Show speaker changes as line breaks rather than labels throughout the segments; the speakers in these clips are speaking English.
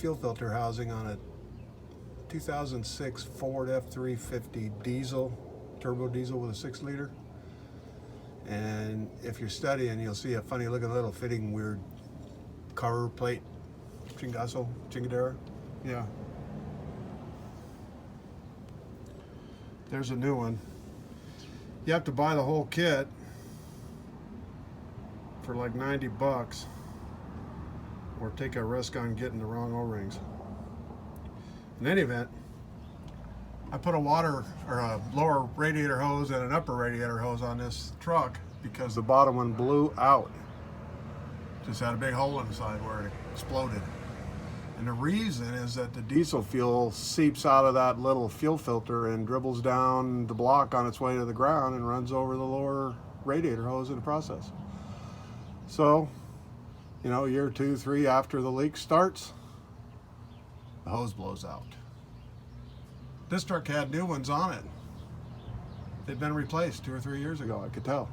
fuel filter housing on a 2006 Ford F350 diesel, turbo diesel with a 6-liter. And if you're studying, you'll see a funny looking little fitting weird cover plate, Chingadera. Yeah. There's a new one. You have to buy the whole kit for like 90 bucks or take a risk on getting the wrong O-rings. In any event, I put a water or a lower radiator hose and an upper radiator hose on this truck because the bottom one blew out. Just had a big hole in the side where it exploded. And the reason is that the diesel fuel seeps out of that little fuel filter and dribbles down the block on its way to the ground and runs over the lower radiator hose in the process. So, you know, a year, 2, 3 after the leak starts, the hose blows out. This truck had new ones on it. They'd been replaced 2 or 3 years ago, I could tell.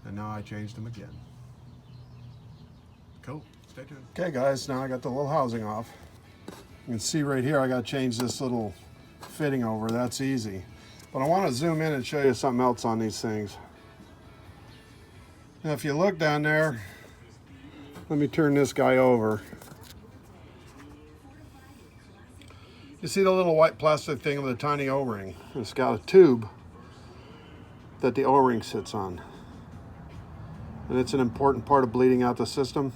And now I changed them again. Cool, stay tuned. Okay guys, now I got the little housing off. You can see right here, I gotta change this little fitting over, that's easy. But I wanna zoom in and show you something else on these things. Now if you look down there, let me turn this guy over. You see the little white plastic thing with a tiny O-ring. It's got a tube that the O-ring sits on. And it's an important part of bleeding out the system.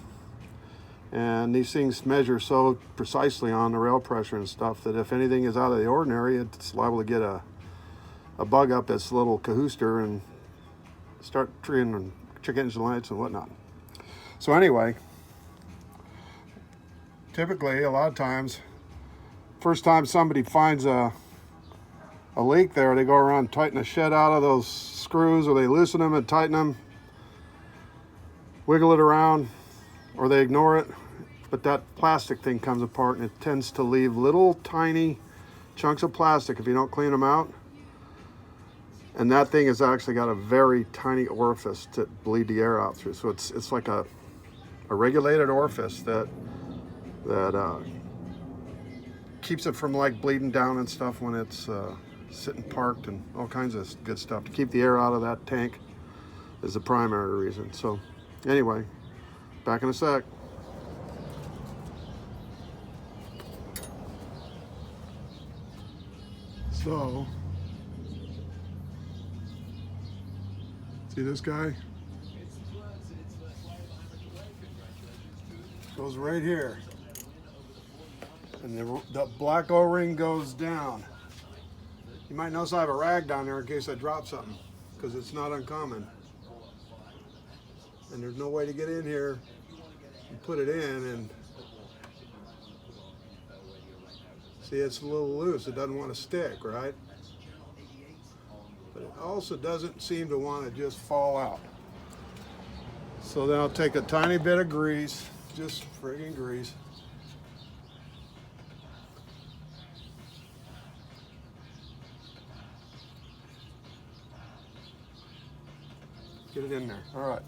And these things measure so precisely on the rail pressure and stuff that if anything is out of the ordinary, it's liable to get a bug up its little cahooster and start triggering check engine lights and whatnot. So anyway, typically a lot of times, first time somebody finds a leak there, they go around and tighten the shit out of those screws, or they loosen them and tighten them, wiggle it around, or they ignore it. But that plastic thing comes apart and it tends to leave little tiny chunks of plastic if you don't clean them out. And that thing has actually got a very tiny orifice to bleed the air out through. So it's like a regulated orifice that keeps it from like bleeding down and stuff when it's sitting parked, and all kinds of good stuff to keep the air out of that tank is the primary reason. So anyway, back in a sec. So, see this guy? Goes right here. And the black O-ring goes down. You might notice I have a rag down there in case I drop something, because it's not uncommon. And there's no way to get in here and put it in, and see, it's a little loose. It doesn't want to stick, right? But it also doesn't seem to want to just fall out. So then I'll take a tiny bit of grease, just friggin' grease. Get it in there. All right.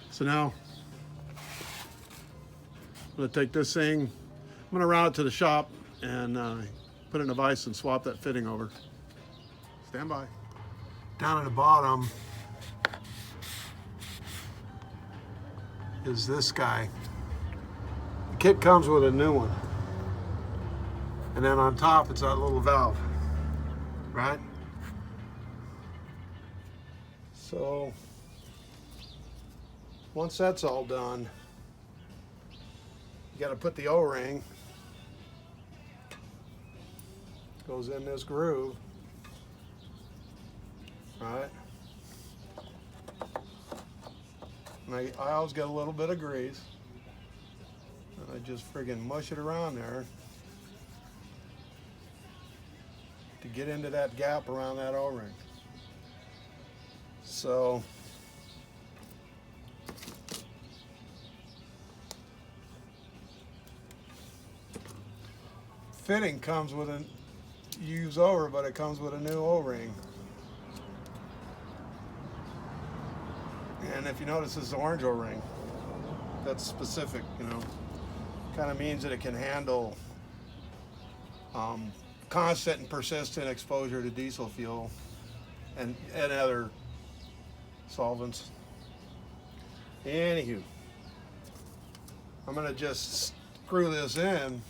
So now, I'm going to take this thing, I'm going to route it to the shop and put it in a vise and swap that fitting over. Stand by. Down at the bottom is this guy. The kit comes with a new one. And then on top, it's that little valve, right? So, once that's all done, you got to put the O-ring, goes in this groove, right? And I always get a little bit of grease, and I just friggin' mush it around there to get into that gap around that O-ring. So fitting comes with a use over, but it comes with a new O-ring. And if you notice, this is orange O-ring. That's specific, you know. Kind of means that it can handle constant and persistent exposure to diesel fuel and other solvents. Anywho, I'm going to just screw this in,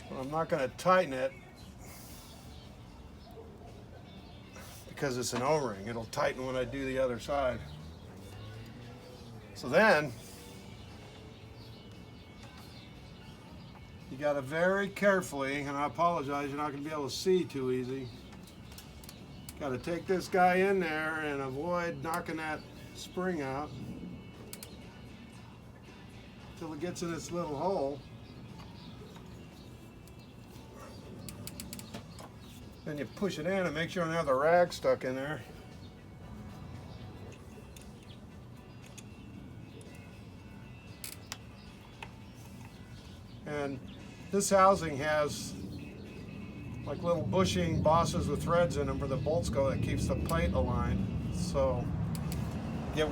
but I'm not going to tighten it because it's an O-ring. It'll tighten when I do the other side. So then, you got to very carefully, and I apologize, you're not going to be able to see too easy. Got to take this guy in there and avoid knocking that spring out until it gets in its little hole. Then you push it in and make sure you don't have the rag stuck in there. And this housing has like little bushing bosses with threads in them where the bolts go that keeps the plate aligned. So you get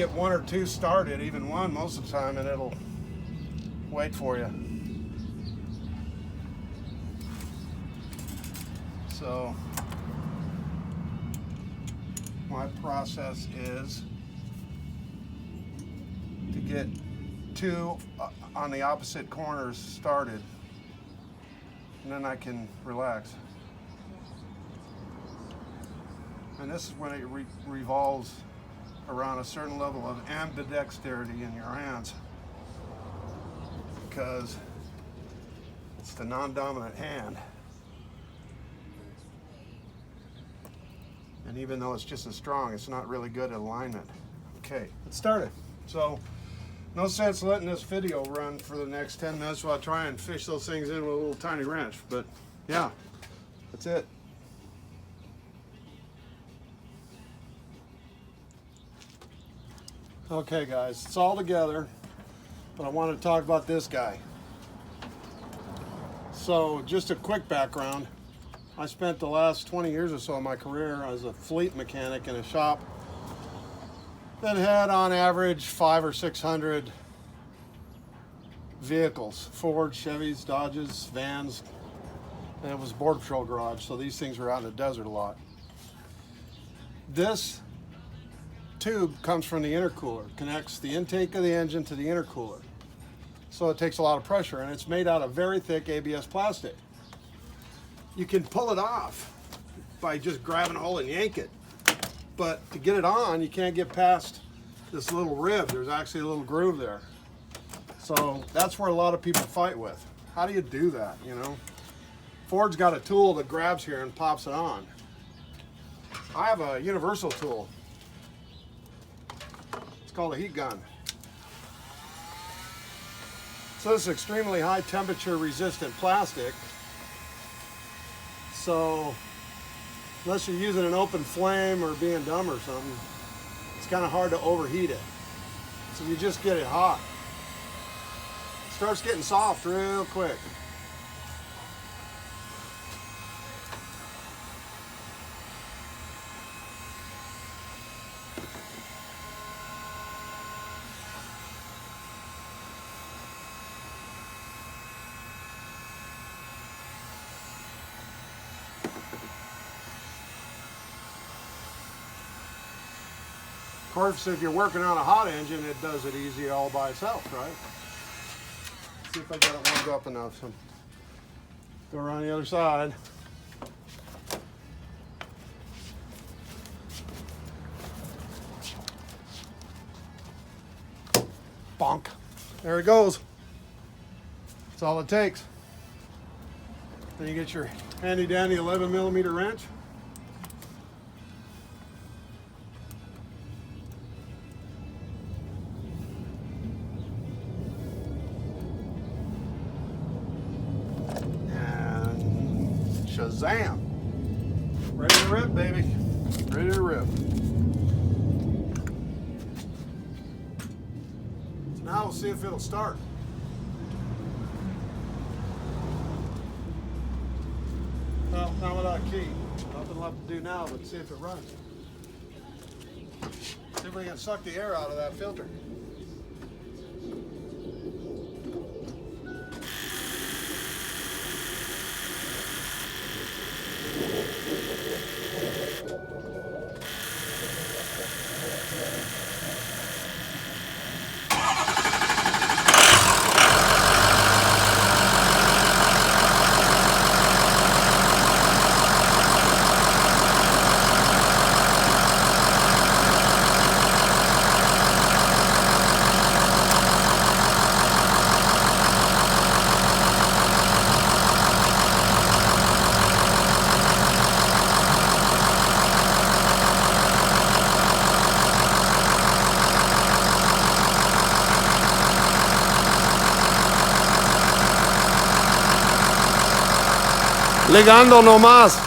one or two started, even one most of the time, and it'll wait for you. So my process is to get two on the opposite corners started, and then I can relax. And this is when it revolves around a certain level of ambidexterity in your hands, because it's the non-dominant hand. And even though it's just as strong, it's not really good at alignment. Okay, it started. So no sense letting this video run for the next 10 minutes while I try and fish those things in with a little tiny wrench. But yeah, that's it. Okay guys, it's all together, but I want to talk about this guy. So just a quick background. I spent the last 20 years or so of my career as a fleet mechanic in a shop that had on average 500 or 600 vehicles, Fords, Chevys, Dodges, vans, and it was Border Patrol garage, so these things were out in the desert a lot. This tube comes from the intercooler, connects the intake of the engine to the intercooler. So it takes a lot of pressure, and it's made out of very thick ABS plastic. You can pull it off by just grabbing a hold and yank it. But to get it on, you can't get past this little rib. There's actually a little groove there. So that's where a lot of people fight with. How do you do that, you know? Ford's got a tool that grabs here and pops it on. I have a universal tool. It's called a heat gun. So this is extremely high temperature resistant plastic. So unless you're using an open flame or being dumb or something, it's kind of hard to overheat it. So you just get it hot. It starts getting soft real quick. Of course, if you're working on a hot engine, it does it easy all by itself, right? Let's see if I got it warmed up enough. So go around the other side. Bonk. There it goes. That's all it takes. Then you get your handy dandy 11mm wrench. Shazam! Ready to rip, baby. Ready to rip. So now we'll see if it'll start. Well, not without a key. Nothing left to do now but see if it runs. See if we can suck the air out of that filter.
Legando nomás.